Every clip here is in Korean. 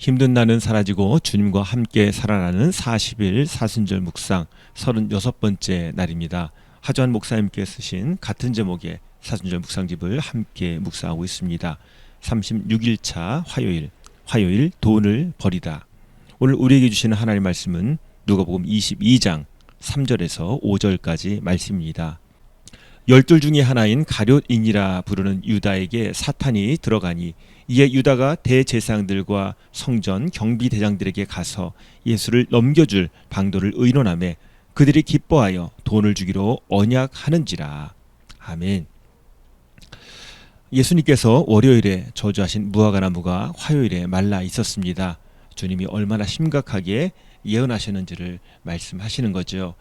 힘든 날은 사라지고 주님과 함께 살아나는 40일 사순절 묵상 36번째 날입니다. 하주한 목사님께 쓰신 같은 제목의 사순절 묵상집을 함께 묵상하고 있습니다. 36일차 화요일 돈을 버리다. 오늘 우리에게 주시는 하나님의 말씀은 누가복음 22장 3절에서 5절까지 말씀입니다. 열둘 중에 하나인 가룟인이라 부르는 유다에게 사탄이 들어가니 이에 유다가 대제사장들과 성전 경비대장들에게 가서 예수를 넘겨줄 방도를 의논하며 그들이 기뻐하여 돈을 주기로 언약하는지라. 아멘. 예수님께서 월요일에 저주하신 무화과나무가 화요일에 말라 있었습니다. 주님이 얼마나 심각하게 예언하셨는지를 말씀하시는 거죠.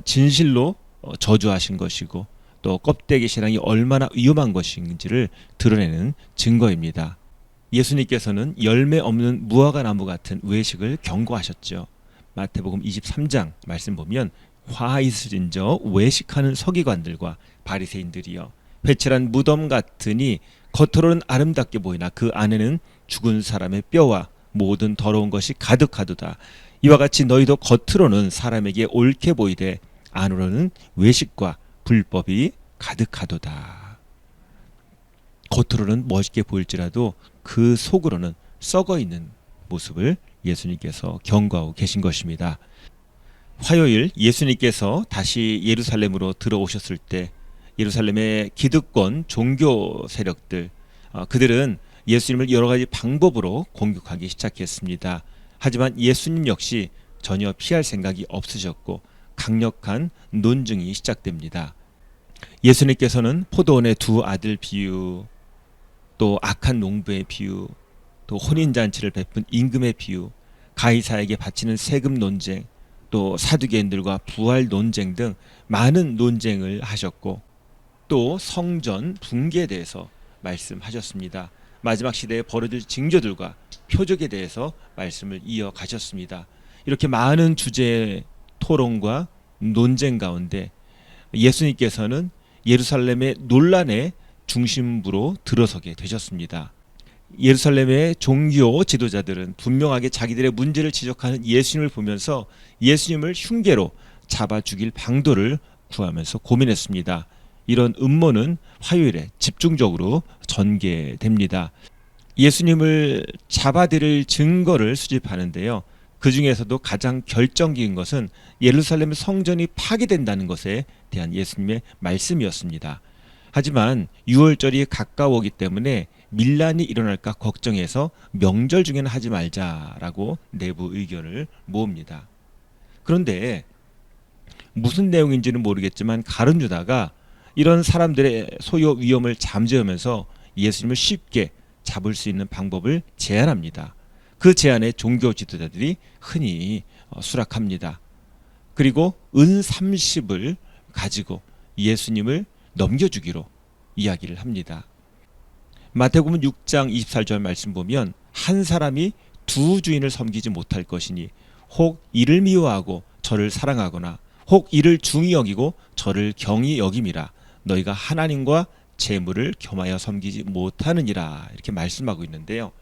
진실로 저주하신 것이고 또 껍데기 신앙이 얼마나 위험한 것인지를 드러내는 증거입니다. 예수님께서는 열매 없는 무화과 나무 같은 외식을 경고하셨죠. 마태복음 23장 말씀 보면 화 있으린저 외식하는 서기관들과 바리새인들이여 회칠한 무덤 같으니 겉으로는 아름답게 보이나 그 안에는 죽은 사람의 뼈와 모든 더러운 것이 가득하도다. 이와 같이 너희도 겉으로는 사람에게 옳게 보이되 안으로는 외식과 불법이 가득하도다. 겉으로는 멋있게 보일지라도 그 속으로는 썩어 있는 모습을 예수님께서 경고하고 계신 것입니다. 화요일 예수님께서 다시 예루살렘으로 들어오셨을 때 예루살렘의 기득권 종교 세력들 그들은 예수님을 여러 가지 방법으로 공격하기 시작했습니다. 하지만 예수님 역시 전혀 피할 생각이 없으셨고 강력한 논증이 시작됩니다. 예수님께서는 포도원의 두 아들 비유, 또 악한 농부의 비유, 또 혼인잔치를 베푼 임금의 비유, 가이사에게 바치는 세금 논쟁, 또 사두개인들과 부활 논쟁 등 많은 논쟁을 하셨고 또 성전 붕괴에 대해서 말씀하셨습니다. 마지막 시대에 벌어질 징조들과 표적에 대해서 말씀을 이어가셨습니다. 이렇게 많은 주제의 토론과 논쟁 가운데 예수님께서는 예루살렘의 논란의 중심부로 들어서게 되셨습니다. 예루살렘의 종교 지도자들은 분명하게 자기들의 문제를 지적하는 예수님을 보면서 예수님을 흉계로 잡아 죽일 방도를 구하면서 고민했습니다. 이런 음모는 화요일에 집중적으로 전개됩니다. 예수님을 잡아들일 증거를 수집하는데요. 그 중에서도 가장 결정적인 것은 예루살렘 성전이 파괴된다는 것에 대한 예수님의 말씀이었습니다. 하지만 6월절이 가까워오기 때문에 밀란이 일어날까 걱정해서 명절 중에는 하지 말자라고 내부 의견을 모읍니다. 그런데 무슨 내용인지는 모르겠지만 가룟 유다가 이런 사람들의 소요 위험을 잠재우면서 예수님을 쉽게 잡을 수 있는 방법을 제안합니다. 그 제안에 종교 지도자들이 흔히 수락합니다. 그리고 은 30을 가지고 예수님을 넘겨주기로 이야기를 합니다. 마태복음 6장 24절 말씀 보면 한 사람이 두 주인을 섬기지 못할 것이니 혹 이를 미워하고 저를 사랑하거나 혹 이를 중히 여기고 저를 경히 여김이라 너희가 하나님과 재물을 겸하여 섬기지 못하느니라 이렇게 말씀하고 있는데요.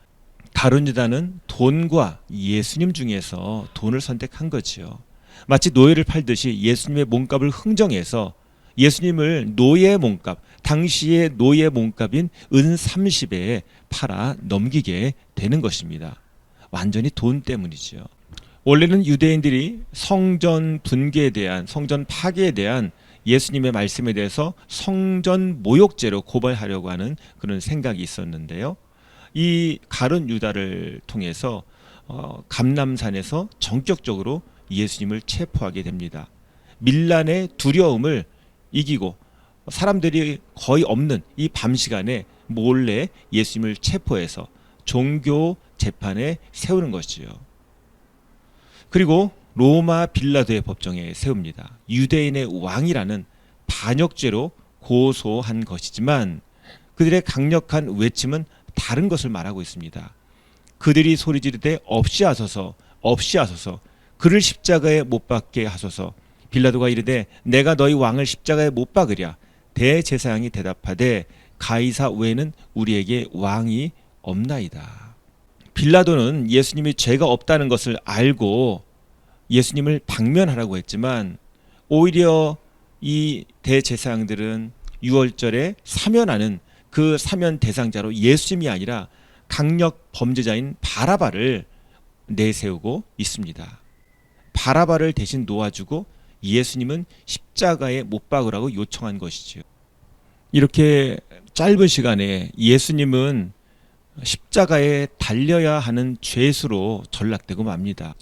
가룟 유다는 돈과 예수님 중에서 돈을 선택한 거지요. 마치 노예를 팔듯이 예수님의 몸값을 흥정해서 예수님을 노예 몸값, 당시의 노예 몸값인 은 30에 팔아 넘기게 되는 것입니다. 완전히 돈 때문이죠. 원래는 유대인들이 성전 붕괴에 대한, 성전 파괴에 대한 예수님의 말씀에 대해서 성전 모욕죄로 고발하려고 하는 그런 생각이 있었는데요. 이 가룟 유다를 통해서 감람산에서 전격적으로 예수님을 체포하게 됩니다. 밀란의 두려움을 이기고 사람들이 거의 없는 이 밤 시간에 몰래 예수님을 체포해서 종교 재판에 세우는 것이죠. 그리고 로마 빌라도의 법정에 세웁니다. 유대인의 왕이라는 반역죄로 고소한 것이지만 그들의 강력한 외침은 다른 것을 말하고 있습니다. 그들이 소리 지르되 없이 하소서 없이 하소서 그를 십자가에 못 박게 하소서. 빌라도가 이르되 내가 너희 왕을 십자가에 못 박으랴. 대제사장이 대답하되 가이사 외에는 우리에게 왕이 없나이다. 빌라도는 예수님이 죄가 없다는 것을 알고 예수님을 방면하라고 했지만 오히려 이 대제사장들은 유월절에 사면하는 그 사면 대상자로 예수님이 아니라 강력 범죄자인 바라바를 내세우고 있습니다. 바라바를 대신 놓아주고 예수님은 십자가에 못 박으라고 요청한 것이죠. 이렇게 짧은 시간에 예수님은 십자가에 달려야 하는 죄수로 전락되고 맙니다.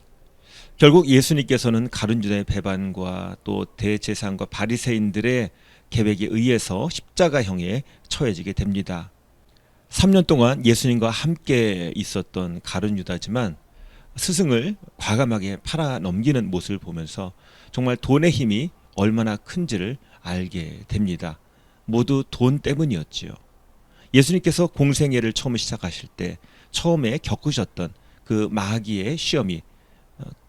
결국 예수님께서는 가룟 유다의 배반과 또 대제사장과 바리새인들의 계획에 의해서 십자가형에 처해지게 됩니다. 3년 동안 예수님과 함께 있었던 가룟 유다지만 스승을 과감하게 팔아 넘기는 모습을 보면서 정말 돈의 힘이 얼마나 큰지를 알게 됩니다. 모두 돈 때문이었지요. 예수님께서 공생애를 처음 시작하실 때 처음에 겪으셨던 그 마귀의 시험이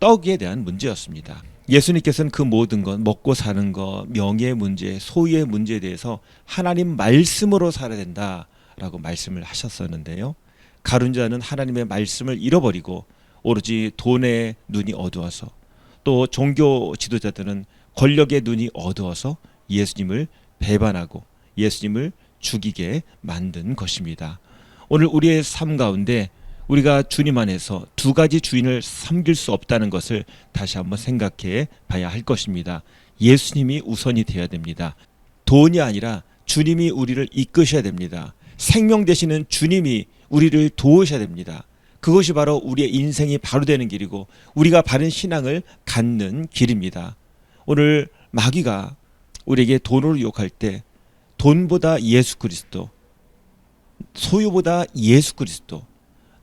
떡에 대한 문제였습니다. 예수님께서는 그 모든 것, 먹고 사는 것, 명예의 문제, 소유의 문제에 대해서 하나님 말씀으로 살아야 된다라고 말씀을 하셨었는데요. 가룟 유다는 하나님의 말씀을 잃어버리고 오로지 돈에 눈이 어두워서, 또 종교 지도자들은 권력의 눈이 어두워서 예수님을 배반하고 예수님을 죽이게 만든 것입니다. 오늘 우리의 삶 가운데 우리가 주님 안에서 두 가지 주인을 섬길 수 없다는 것을 다시 한번 생각해 봐야 할 것입니다. 예수님이 우선이 되어야 됩니다. 돈이 아니라 주님이 우리를 이끄셔야 됩니다. 생명 되시는 주님이 우리를 도우셔야 됩니다. 그것이 바로 우리의 인생이 바로 되는 길이고 우리가 바른 신앙을 갖는 길입니다. 오늘 마귀가 우리에게 돈으로 유혹할 때 돈보다 예수 그리스도, 소유보다 예수 그리스도,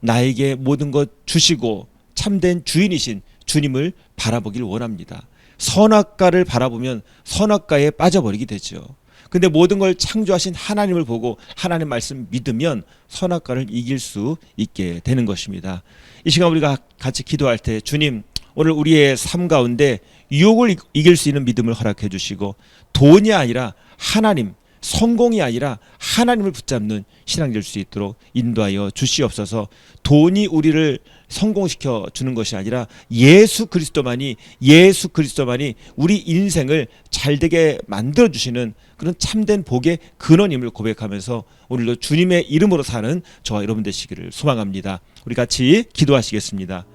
나에게 모든 것 주시고 참된 주인이신 주님을 바라보길 원합니다. 선악과를 바라보면 선악과에 빠져버리게 되죠. 근데 모든 걸 창조하신 하나님을 보고 하나님 말씀 믿으면 선악과를 이길 수 있게 되는 것입니다. 이 시간 우리가 같이 기도할 때 주님, 오늘 우리의 삶 가운데 유혹을 이길 수 있는 믿음을 허락해 주시고 돈이 아니라 하나님, 성공이 아니라 하나님을 붙잡는 신앙 될 수 있도록 인도하여 주시옵소서. 돈이 우리를 성공시켜 주는 것이 아니라 예수 그리스도만이 우리 인생을 잘되게 만들어 주시는 그런 참된 복의 근원임을 고백하면서 오늘도 주님의 이름으로 사는 저와 여러분 되시기를 소망합니다. 우리 같이 기도하시겠습니다.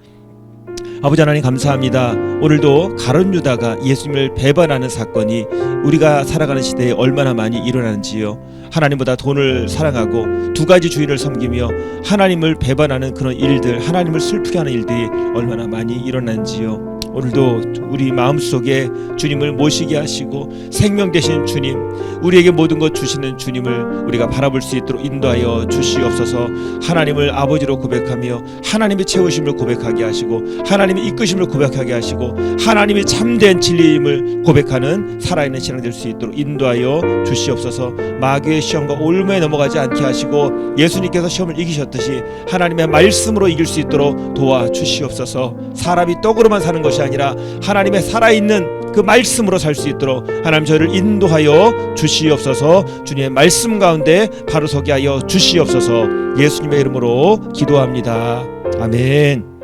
아버지 하나님 감사합니다. 오늘도 가룟 유다가 예수님을 배반하는 사건이 우리가 살아가는 시대에 얼마나 많이 일어나는지요. 하나님보다 돈을 사랑하고 두 가지 주인을 섬기며 하나님을 배반하는 그런 일들, 하나님을 슬프게 하는 일들이 얼마나 많이 일어나는지요. 오늘도 우리 마음속에 주님을 모시게 하시고 생명 되신 주님, 우리에게 모든 것 주시는 주님을 우리가 바라볼 수 있도록 인도하여 주시옵소서. 하나님을 아버지로 고백하며 하나님의 채우심을 고백하게 하시고 하나님의 이끄심을 고백하게 하시고 하나님의 참된 진리임을 고백하는 살아있는 신앙 될 수 있도록 인도하여 주시옵소서. 마귀의 시험과 올무에 넘어가지 않게 하시고 예수님께서 시험을 이기셨듯이 하나님의 말씀으로 이길 수 있도록 도와주시옵소서. 사람이 떡으로만 사는 것이 아니라 하나님의 살아있는 그 말씀으로 살 수 있도록 하나님 저희를 인도하여 주시옵소서. 주님의 말씀 가운데 바로 서게 하여 주시옵소서. 예수님의 이름으로 기도합니다. 아멘.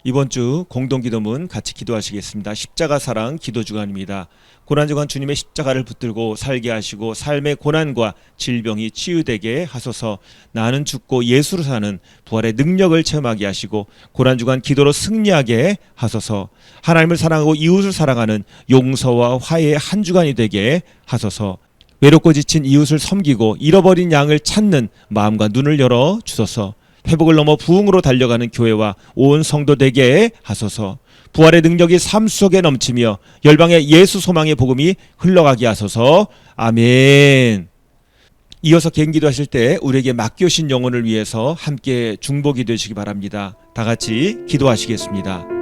이번 주 공동기도문 같이 기도하시겠습니다. 십자가 사랑 기도주간입니다. 고난주간 주님의 십자가를 붙들고 살게 하시고 삶의 고난과 질병이 치유되게 하소서. 나는 죽고 예수로 사는 부활의 능력을 체험하게 하시고 고난주간 기도로 승리하게 하소서. 하나님을 사랑하고 이웃을 사랑하는 용서와 화해의 한 주간이 되게 하소서. 외롭고 지친 이웃을 섬기고 잃어버린 양을 찾는 마음과 눈을 열어 주소서. 회복을 넘어 부흥으로 달려가는 교회와 온 성도 되게 하소서. 부활의 능력이 삶 속에 넘치며 열방의 예수 소망의 복음이 흘러가게 하소서. 아멘. 이어서 개인기도 하실 때 우리에게 맡겨주신 영혼을 위해서 함께 중보기도 해주시기 바랍니다. 다 같이 기도하시겠습니다.